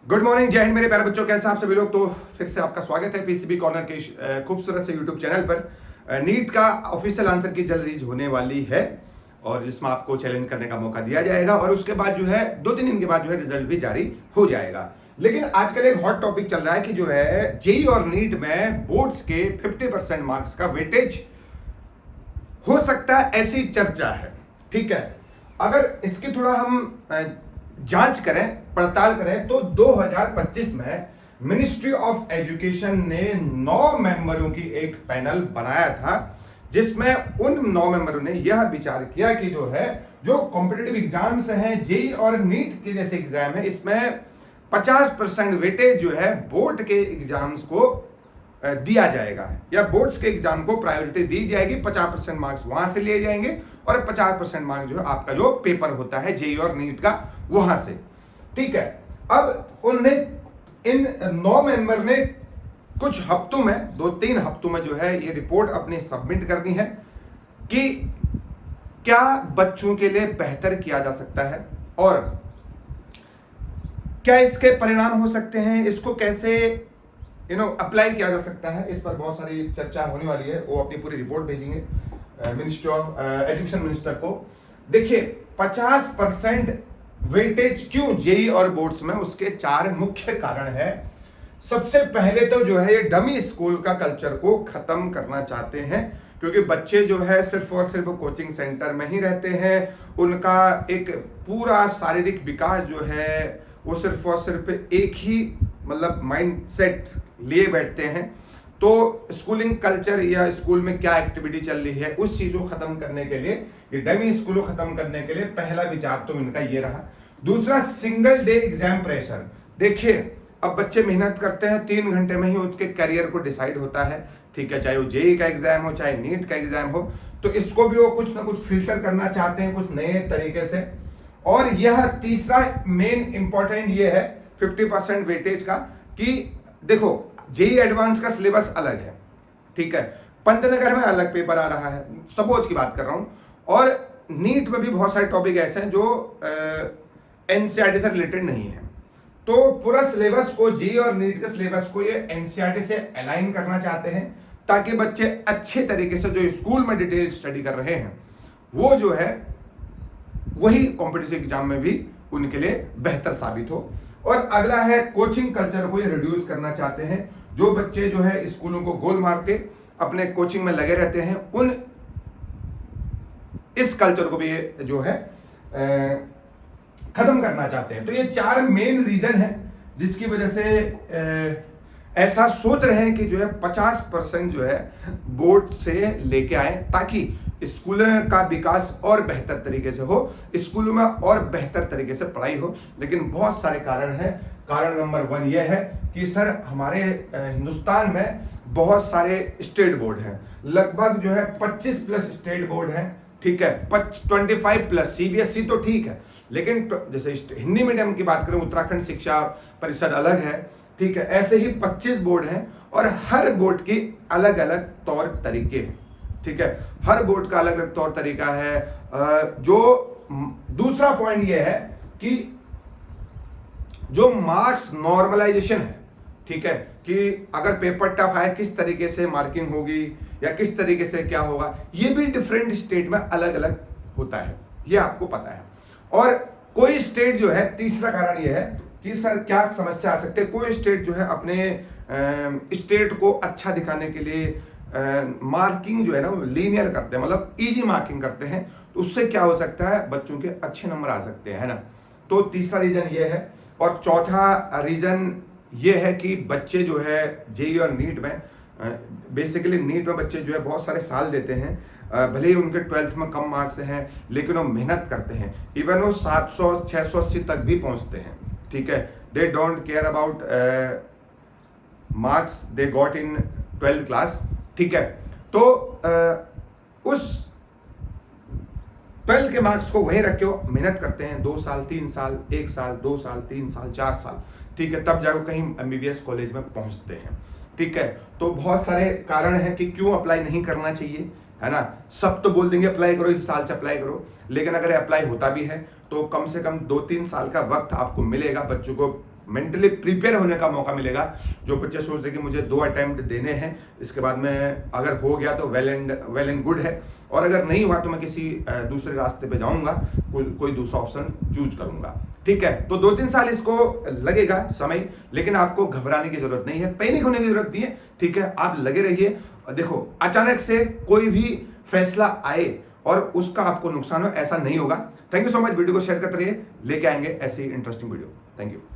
Good morning, जय हिंद मेरे प्यारे बच्चों। कैसे आप सभी लोग। तो फिर से आपका स्वागत है पीसीबी कॉर्नर के खूबसूरत से यूट्यूब चैनल पर। नीट का ऑफिशियल आंसर की जल्द रिलीज होने वाली है और जिसमें आपको चैलेंज करने का मौका दिया जाएगा और उसके बाद जो है 2-3 दिन के बाद जो है रिजल्ट भी जारी हो जाएगा। लेकिन आजकल एक हॉट टॉपिक चल रहा है कि जो है जेई और नीट में बोर्ड्स के 50% मार्क्स का वेटेज हो सकता है, ऐसी चर्चा है। ठीक है, अगर इसकी थोड़ा हम जांच करें, पड़ताल करें तो 2025 में मिनिस्ट्री ऑफ एजुकेशन ने 9 मेंबरों की एक पैनल बनाया था, जिसमें उन 9 मेंबरों ने यह विचार किया कि जो है जो कॉम्पिटिटिव एग्जाम्स हैं, जेई और नीट के जैसे एग्जाम है, इसमें 50% वेटेज जो है बोर्ड के एग्जाम्स को दिया जाएगा या बोर्ड्स के एग्जाम को प्रायोरिटी दी जाएगी। 50% मार्क्स वहां से लिए जाएंगे और 50% मार्क्स जो है आपका जो पेपर होता है जेई और नीट का, वहां से। ठीक है, अब उन्होंने इन 9 मेंबर ने कुछ हफ्तों में 2-3 हफ्तों में जो है ये रिपोर्ट अपनी सबमिट करनी है कि क्या बच्चों के लिए बेहतर किया जा सकता है और क्या इसके परिणाम हो सकते हैं, इसको कैसे अप्लाई किया जा सकता है। इस पर बहुत सारी चर्चा होने वाली है। वो अपनी पूरी रिपोर्ट भेजेंगे मिनिस्ट्री ऑफ एजुकेशन मिनिस्टर को। देखिए, 50% वेटेज क्यों जेई और बोर्ड्स में, उसके 4 मुख्य कारण है। सबसे पहले तो जो है ये डमी स्कूल का कल्चर को खत्म करना चाहते हैं, क्योंकि बच्चे जो है सिर्फ और सिर्फ कोचिंग सेंटर में ही रहते हैं। उनका एक पूरा शारीरिक विकास जो है वो सिर्फ और सिर्फ एक ही मतलब माइंड सेट लिए बैठते हैं। तो स्कूलिंग कल्चर या स्कूल में क्या एक्टिविटी चल रही है उस चीज को खत्म करने के लिए, ये डमी स्कूल को खत्म करने के लिए पहला विचार तो इनका ये रहा। दूसरा, सिंगल डे एग्जाम प्रेशर। देखिए, अब बच्चे मेहनत करते हैं, 3 घंटे में ही उसके करियर को डिसाइड होता है। ठीक है, चाहे वो जेई का एग्जाम हो चाहे नीट का एग्जाम हो, तो इसको भी वो कुछ ना कुछ फिल्टर करना चाहते हैं, कुछ नए तरीके से। और यह तीसरा मेन इंपॉर्टेंट ये है 50% वेटेज का, कि देखो जेई एडवांस का सिलेबस अलग है। ठीक है, पंतनगर में अलग पेपर आ रहा है, सपोज की बात कर रहा हूं। और नीट में भी बहुत सारे टॉपिक ऐसे हैं जो एनसीईआरटी से रिलेटेड नहीं है। तो पूरा सिलेबस को, जेई और नीट के सिलेबस को ये एनसीईआरटी से अलाइन करना चाहते हैं, ताकि बच्चे अच्छे तरीके से जो स्कूल में डिटेल स्टडी कर रहे हैं वो जो है वही कॉम्पिटिटिव एग्जाम में भी उनके लिए बेहतर साबित हो। और अगला है कोचिंग कल्चर को ये रिड्यूस करना चाहते हैं। जो बच्चे जो है स्कूलों को गोल मार के अपने कोचिंग में लगे रहते हैं, उन इस कल्चर को भी ये जो है खत्म करना चाहते हैं। तो ये 4 मेन रीजन है जिसकी वजह से ऐसा सोच रहे हैं कि जो है 50% जो है बोर्ड से लेके आए, ताकि स्कूलों का विकास और बेहतर तरीके से हो, स्कूलों में और बेहतर तरीके से पढ़ाई हो। लेकिन बहुत सारे कारण हैं। कारण नंबर 1 ये है कि सर हमारे हिंदुस्तान में बहुत सारे स्टेट बोर्ड हैं, लगभग जो है 25+ स्टेट बोर्ड हैं। ठीक है, 25+ सीबीएसई तो ठीक है, लेकिन जैसे हिंदी मीडियम की बात करें, उत्तराखंड शिक्षा परिषद अलग है। ठीक है, ऐसे ही 25 बोर्ड हैं और हर बोर्ड की अलग अलग तौर तरीके हैं। ठीक है, हर बोर्ड का अलग अलग तौर तरीका है। जो दूसरा पॉइंट ये है कि जो मार्क्स नॉर्मलाइजेशन है, ठीक है, कि अगर पेपर टफ आए किस तरीके से मार्किंग होगी या किस तरीके से क्या होगा, ये भी डिफरेंट स्टेट में अलग अलग होता है, ये आपको पता है। और कोई स्टेट जो है, तीसरा कारण ये है कि सर क्या समस्या आ सकती है, कोई स्टेट जो है अपने स्टेट को अच्छा दिखाने के लिए मार्किंग जो है ना वो लीनियर करते हैं, मतलब इजी मार्किंग करते हैं। तो उससे क्या हो सकता है, बच्चों के अच्छे नंबर आ सकते हैं, है ना। तो तीसरा रीजन ये है। और चौथा रीजन ये है कि बच्चे जो है जेई और नीट में, बेसिकली नीट में बच्चे जो है बहुत सारे साल देते हैं, भले ही उनके 12th में कम मार्क्स हैं, लेकिन वो मेहनत करते हैं। इवन वो 700-680 तक भी पहुंचते हैं। ठीक है, they don't care about marks they got in 12th class. ठीक है, तो उस 12 के मार्क्स को वहीं रख के मेहनत करते हैं, 2 साल 3 साल, 1 साल 2 साल 3 साल 4 साल। ठीक है, तब जाकर कहीं एमबीबीएस कॉलेज में पहुंचते हैं। ठीक है, तो बहुत सारे कारण हैं कि क्यों अप्लाई नहीं करना चाहिए, है ना। सब तो बोल देंगे अप्लाई करो, इस साल से अप्लाई करो, लेकिन अगर अप्लाई होता भी है तो कम से कम 2-3 साल का वक्त आपको मिलेगा बच्चों को मेंटली प्रिपेयर होने का मौका मिलेगा। जो बच्चे सोच रहे कि मुझे 2 अटेम्प्ट देने हैं, इसके बाद में अगर हो गया तो वेल एंड गुड है, और अगर नहीं हुआ तो मैं किसी दूसरे रास्ते पे जाऊंगा, कोई दूसरा ऑप्शन चूज करूंगा। ठीक है, तो 2-3 साल इसको लगेगा समय, लेकिन आपको घबराने की जरूरत नहीं है, पैनिक होने की जरूरत नहीं है। ठीक है, आप लगे रहिए। देखो, अचानक से कोई भी फैसला आए और उसका आपको नुकसान हो, ऐसा नहीं होगा। Thank you so much. Video को शेयर करते रहिए, लेके आएंगे ऐसी इंटरेस्टिंग वीडियो। Thank you.